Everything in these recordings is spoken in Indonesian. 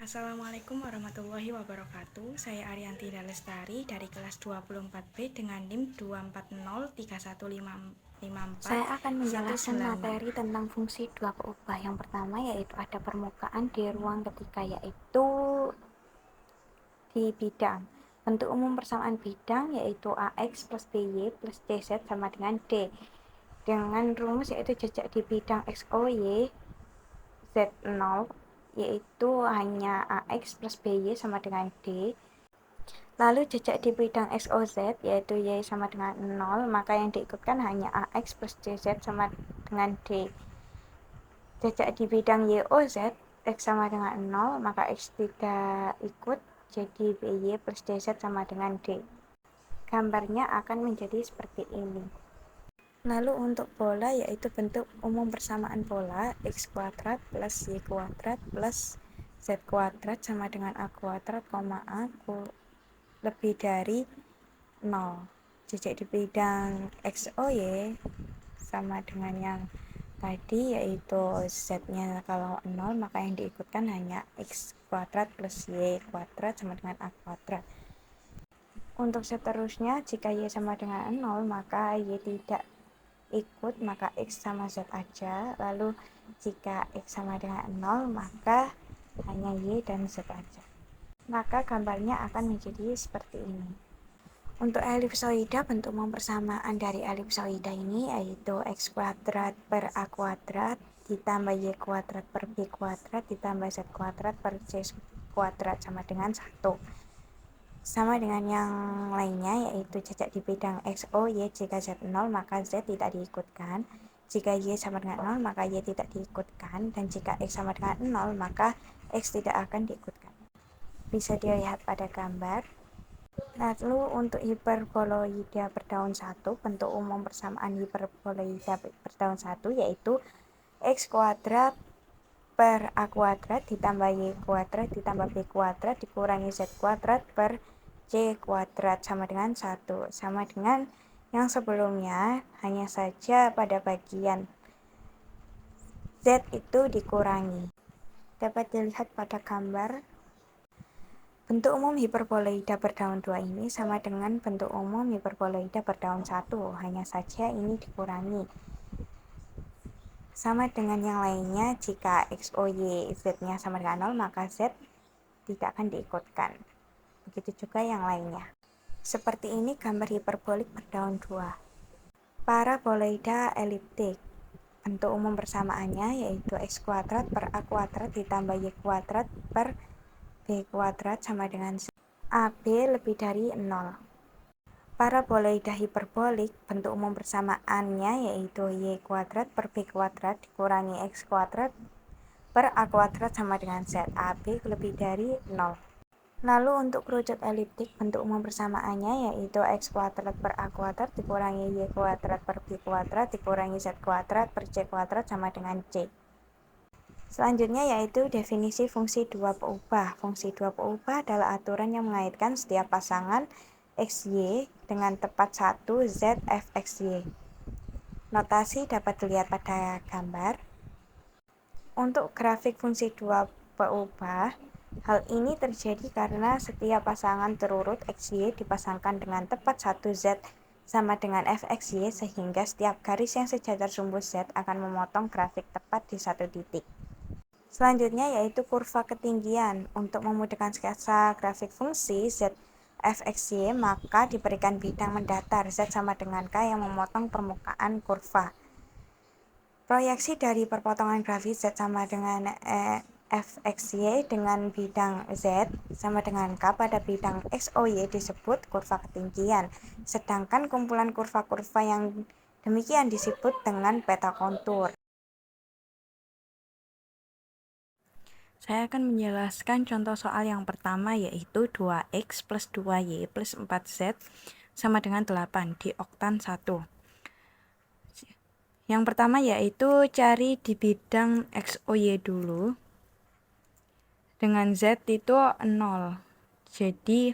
Assalamualaikum warahmatullahi wabarakatuh. Saya Arianti Dalestari dari kelas 24B dengan NIM 24031554196. Saya akan menjelaskan materi tentang fungsi dua peubah. Yang pertama yaitu ada permukaan di ruang ketiga, yaitu di bidang. Bentuk umum persamaan bidang yaitu AX plus BY plus CZ sama dengan D. Dengan rumus yaitu jajak di bidang XOY Z0 yaitu hanya AX plus BY sama dengan D. Lalu jajak di bidang XOZ yaitu Y sama dengan 0, maka yang diikutkan hanya AX plus CZ sama dengan D. Jajak di bidang YOZ X sama dengan 0, maka X tidak ikut, jadi BY plus DZ sama dengan D. Gambarnya akan menjadi seperti ini. Lalu untuk bola yaitu bentuk umum persamaan bola X kuadrat plus Y kuadrat plus Z kuadrat sama dengan A kuadrat, A lebih dari 0. Jajak di bidang XOY sama dengan yang tadi yaitu Z-nya kalau 0, maka yang diikutkan hanya X kuadrat plus Y kuadrat sama dengan A kuadrat. Untuk seterusnya, jika Y sama dengan 0, maka Y tidak ikut, maka X sama Z aja. Lalu jika X sama dengan 0, maka hanya Y dan Z aja. Maka gambarnya akan menjadi seperti ini. Untuk elipsoida, bentuk umum persamaan dari elipsoida ini yaitu X kuadrat per A kuadrat ditambah Y kuadrat per B kuadrat ditambah Z kuadrat per C kuadrat sama dengan 1. Sama dengan yang lainnya yaitu jajak di bidang XO Y jika Z0 maka Z tidak diikutkan, jika Y sama dengan 0 maka Y tidak diikutkan, dan jika X sama dengan 0 maka X tidak akan diikutkan. Bisa dilihat pada gambar. Lalu untuk hiperboloida berdaun 1, bentuk umum persamaan hiperboloida berdaun 1 yaitu X kuadrat per A kuadrat ditambah Y kuadrat ditambah B kuadrat dikurangi Z kuadrat per C kuadrat sama dengan 1. Sama dengan yang sebelumnya, hanya saja pada bagian Z itu dikurangi. Dapat dilihat pada gambar. Bentuk umum hiperboloida berdaun 2 ini sama dengan bentuk umum hiperboloida berdaun 1, hanya saja ini dikurangi. Sama dengan yang lainnya, jika X, O, Y, Z-nya sama dengan 0, maka Z tidak akan diikutkan. Begitu juga yang lainnya. Seperti ini gambar hiperbolik berdaun 2. Paraboloida eliptik. Bentuk umum persamaannya yaitu X kuadrat per A kuadrat ditambah Y kuadrat per B kuadrat sama dengan AB lebih dari 0. Paraboloida hiperbolik, bentuk umum persamaannya yaitu Y kuadrat per B kuadrat dikurangi X kuadrat per A kuadrat sama dengan Z, AB lebih dari 0. Lalu untuk kerucut eliptik, bentuk umum persamaannya yaitu X kuadrat per A kuadrat dikurangi Y kuadrat per B kuadrat dikurangi Z kuadrat per C kuadrat sama dengan C. Selanjutnya yaitu definisi fungsi dua peubah. Fungsi dua peubah adalah aturan yang mengaitkan setiap pasangan XY dengan tepat 1 Z f XY. Notasi dapat dilihat pada gambar. Untuk grafik fungsi dua peubah, hal ini terjadi karena setiap pasangan terurut XY dipasangkan dengan tepat 1 Z sama dengan fXY, sehingga setiap garis yang sejajar sumbu Z akan memotong grafik tepat di satu titik. Selanjutnya yaitu kurva ketinggian. Untuk memudahkan sketsa grafik fungsi Z fXY, maka diberikan bidang mendatar Z sama dengan K yang memotong permukaan kurva. Proyeksi dari perpotongan grafis Z sama dengan fXY dengan bidang Z sama dengan K pada bidang XOY disebut kurva ketinggian, sedangkan kumpulan kurva-kurva yang demikian disebut dengan peta kontur. Saya akan menjelaskan contoh soal yang pertama yaitu 2x plus 2y plus 4z sama dengan 8 di oktan 1. Yang pertama yaitu cari di bidang XOY dulu. Dengan Z itu 0. Jadi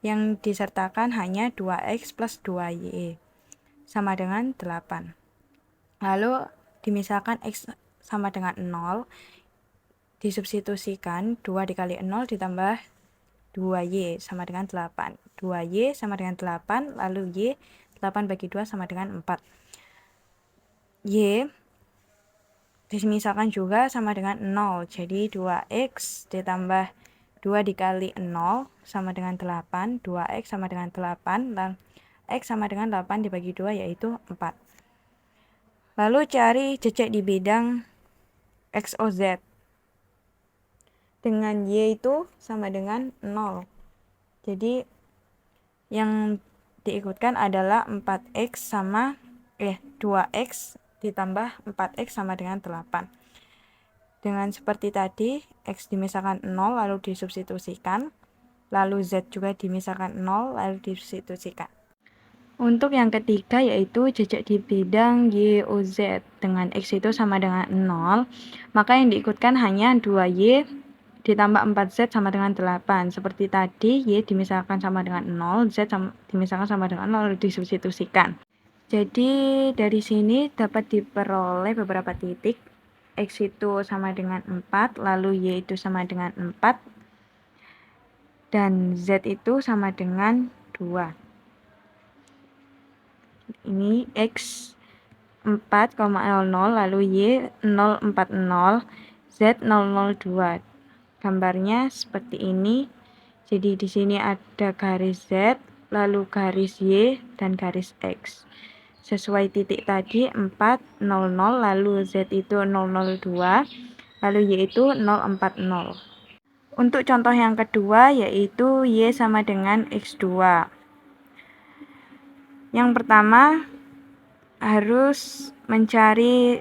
yang disertakan hanya 2x plus 2y sama dengan 8. Lalu dimisalkan x sama dengan 0. disubstitusikan 2 dikali 0 ditambah 2y sama dengan 8. 2y sama dengan 8, lalu y 8 bagi 2 sama dengan 4. Y dimisalkan juga sama dengan 0, jadi 2x ditambah 2 dikali 0 sama dengan 8, 2x sama dengan 8, dan x sama dengan 8 dibagi 2 yaitu 4. Lalu cari jejak di bidang x, o, z. Dengan y itu sama dengan 0. Jadi yang diikutkan adalah 2x ditambah 4x sama dengan 8. Dengan seperti tadi, x dimisalkan 0 lalu disubstitusikan, lalu z juga dimisalkan 0 lalu disubstitusikan. Untuk yang ketiga yaitu jejak di bidang y, o, z. Dengan x itu sama dengan 0, maka yang diikutkan hanya 2y ditambah 4z sama dengan 8. Seperti tadi, y dimisalkan sama dengan 0, z dimisalkan sama dengan 0 lalu disubstitusikan. Jadi dari sini dapat diperoleh beberapa titik. X itu sama dengan 4, lalu y itu sama dengan 4, dan z itu sama dengan 2. Ini x 4,00 lalu y 040, z 002. Gambarnya seperti ini. Jadi di sini ada garis z, lalu garis y, dan garis x. Sesuai titik tadi 400, lalu z itu 002, lalu y itu 040. Untuk contoh yang kedua yaitu y sama dengan x2. Yang pertama harus mencari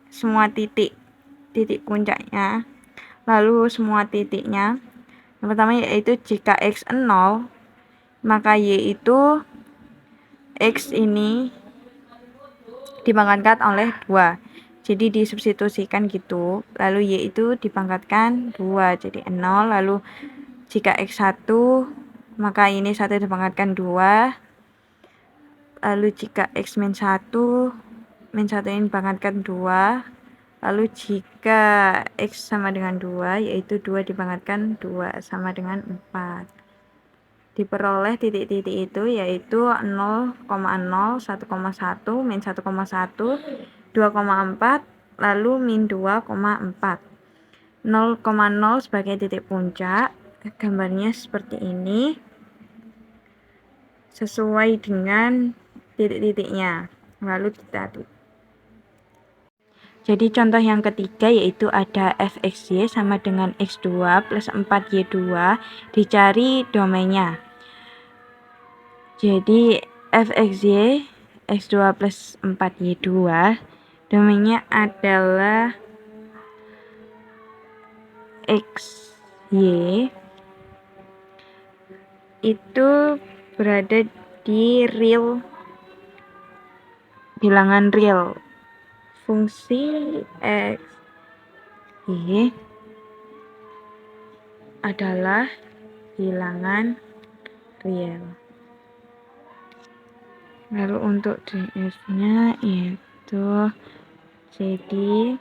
semua titik puncaknya, lalu semua titiknya. Yang pertama yaitu jika x 0, maka y itu x ini dipangkatkan oleh 2. Jadi disubstitusikan gitu. Lalu y itu dipangkatkan 2 jadi 0. Lalu jika x 1, maka ini 1 dipangkatkan 2. Lalu jika x min 1, min 1 ini dipangkatkan 2. Lalu jika x sama dengan 2, yaitu 2 dipangkatkan 2 sama dengan 4. Diperoleh titik-titik itu yaitu 0,0, 1,1, min 1,1, 2,4, lalu min 2,4. 0,0 sebagai titik puncak. Gambarnya seperti ini. Sesuai dengan titik-titiknya. Lalu ditarik. Jadi contoh yang ketiga yaitu ada fxy sama dengan x2 plus 4y2, dicari domainnya. Jadi fxy x2 plus 4y2 domainnya adalah xy itu berada di bilangan real. Fungsi x y adalah bilangan real. Lalu untuk ds-nya itu jadi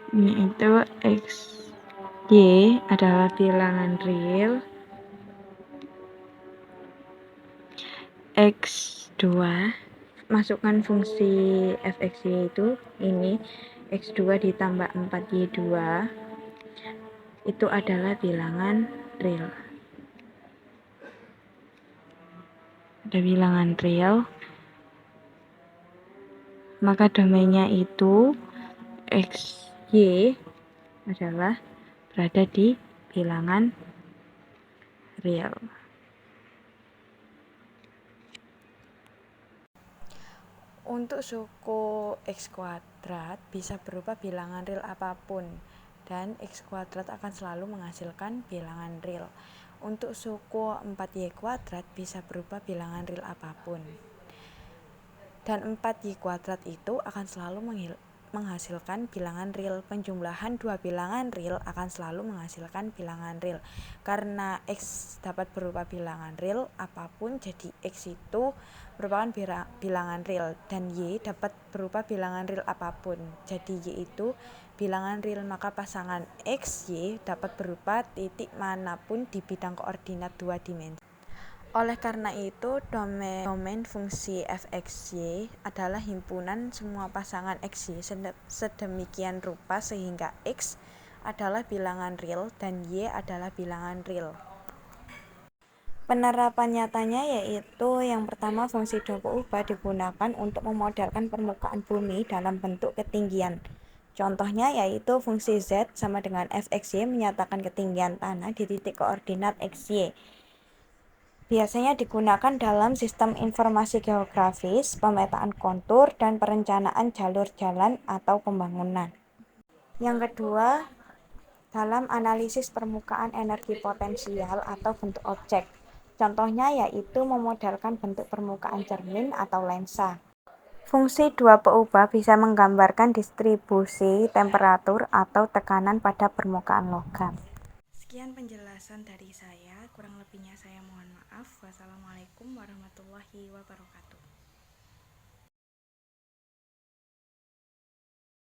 ini itu x y adalah bilangan real, x2 masukkan fungsi fxy itu ini x2 ditambah 4y2 itu adalah bilangan real. Ada bilangan real, maka domainnya itu xy adalah berada di bilangan real. Untuk suku x kuadrat bisa berupa bilangan real apapun, dan x kuadrat akan selalu menghasilkan bilangan real. Untuk suku 4y kuadrat bisa berupa bilangan real apapun, dan 4y kuadrat itu akan selalu menghasilkan bilangan real. Penjumlahan dua bilangan real akan selalu menghasilkan bilangan real. Karena X dapat berupa bilangan real apapun, jadi X itu merupakan bilangan real, dan Y dapat berupa bilangan real apapun, jadi Y itu bilangan real. Maka pasangan X, Y dapat berupa titik manapun di bidang koordinat dua dimensi. Oleh karena itu, domain fungsi f(x,y) adalah himpunan semua pasangan x, y sedemikian rupa sehingga x adalah bilangan real dan y adalah bilangan real. Penerapan nyatanya yaitu yang pertama, fungsi dua peubah digunakan untuk memodelkan permukaan bumi dalam bentuk ketinggian. Contohnya yaitu fungsi z sama dengan f(x,y) menyatakan ketinggian tanah di titik koordinat x, y. Biasanya digunakan dalam sistem informasi geografis, pemetaan kontur, dan perencanaan jalur jalan atau pembangunan. Yang kedua, dalam analisis permukaan energi potensial atau bentuk objek. Contohnya yaitu memodelkan bentuk permukaan cermin atau lensa. Fungsi dua peubah bisa menggambarkan distribusi temperatur atau tekanan pada permukaan logam. Sekian penjelasan dari saya, kurang lebihnya saya mohon maaf. Wassalamualaikum warahmatullahi wabarakatuh.